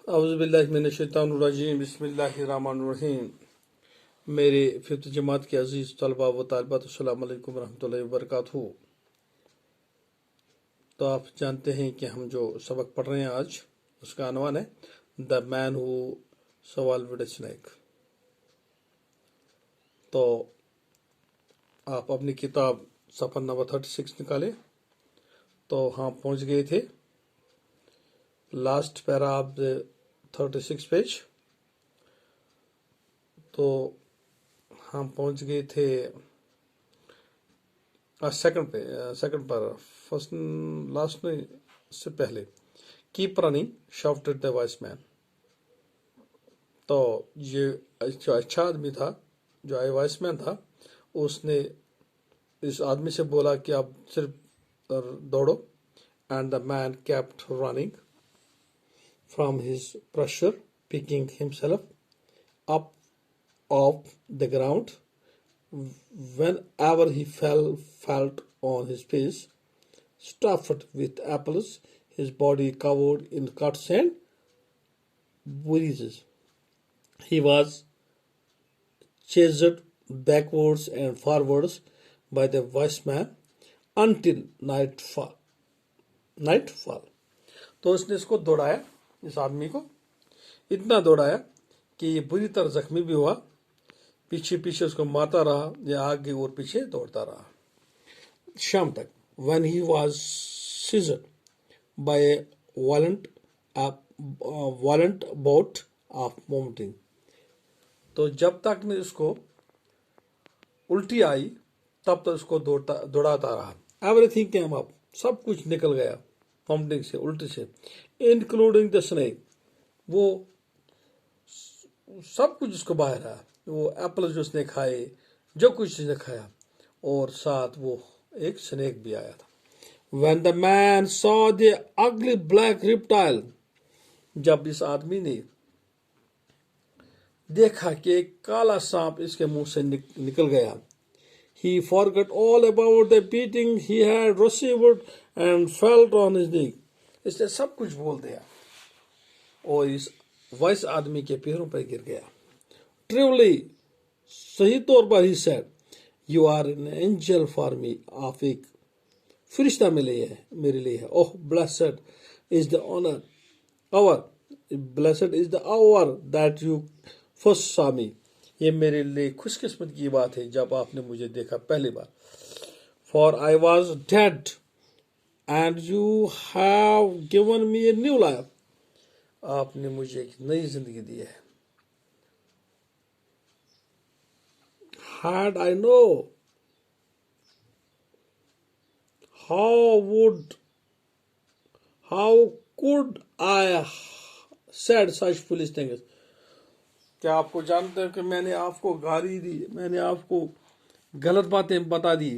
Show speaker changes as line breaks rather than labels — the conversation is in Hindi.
औज़ुबिल्लाहिमिनश्शैतानिर्रजीम बिस्मिल्लाहिर्रहमानिर्रहीम। मेरे फिफ्थ जमात के अजीज़ तलबा व तालिबात, अस्सलामु अलैकुम रहमतुल्लाहि व बरकातहू। तो आप जानते हैं कि हम जो सबक पढ़ रहे हैं आज, उसका अनवान है the man who swallowed a snake. तो आप अपनी किताब सफ़ा नंबर 36 निकाले। तो हम पहुँच गए थे last para of the 36 page. तो हम पहुंच गए थे सेकंड पर फर्स्ट लास्ट में से पहले keep running shouted the voice man. तो ये जो अच्छा आदमी था, जो आई वॉइस मैन था, उसने इस आदमी से बोला कि आप सिर्फ दौड़ो। And the man kept running from his pressure, picking himself up off the ground. Whenever he felt on his face, stuffed with apples, his body covered in cuts and bruises. He was chased backwards and forwards by the wise man until nightfall. तो उसने इसको दौड़ाया, इस आदमी को इतना दौड़ाया कि ये बुरी तरह जख्मी भी हुआ। पीछे पीछे उसको मारता रहा, या आगे और पीछे दौड़ता रहा शाम तक। When he was seized by a violent bout of vomiting, तो जब तक ने उसको उल्टी आई तब तक उसको दौड़ाता रहा। एवरीथिंग केम अप, सब कुछ निकल गया वॉमिटिंग से, उल्टी से, इंक्लूडिंग द स्नेक। वो सब कुछ उसको बाहर आया, वो एप्पल जो उसने खाए, जो कुछ उसने खाया, और साथ वो एक स्नेक भी आया था। When the man saw the ugly black reptile, जब इस आदमी ने देखा कि एक काला सांप इसके मुंह से निकल गया, he forgot all about the beating he had received and fell on his knee. इसने सब कुछ बोल दिया और इस वॉइस आदमी के पैरों पर गिर गया। Truly, सही तौर पर ही said, you are an angel for me, आप एक फरिश्ता मेरे लिए है। Oh, blessed is the hour that you first saw me. ये मेरे लिए खुशकिस्मत की बात है जब आपने मुझे देखा पहली बार। For I was dead and you have given me a new life. आपने मुझे एक नई जिंदगी दी है। Had I know, how could I said such foolish things? क्या आपको जानते हो कि मैंने आपको गाली दी, मैंने आपको गलत बातें बता दी,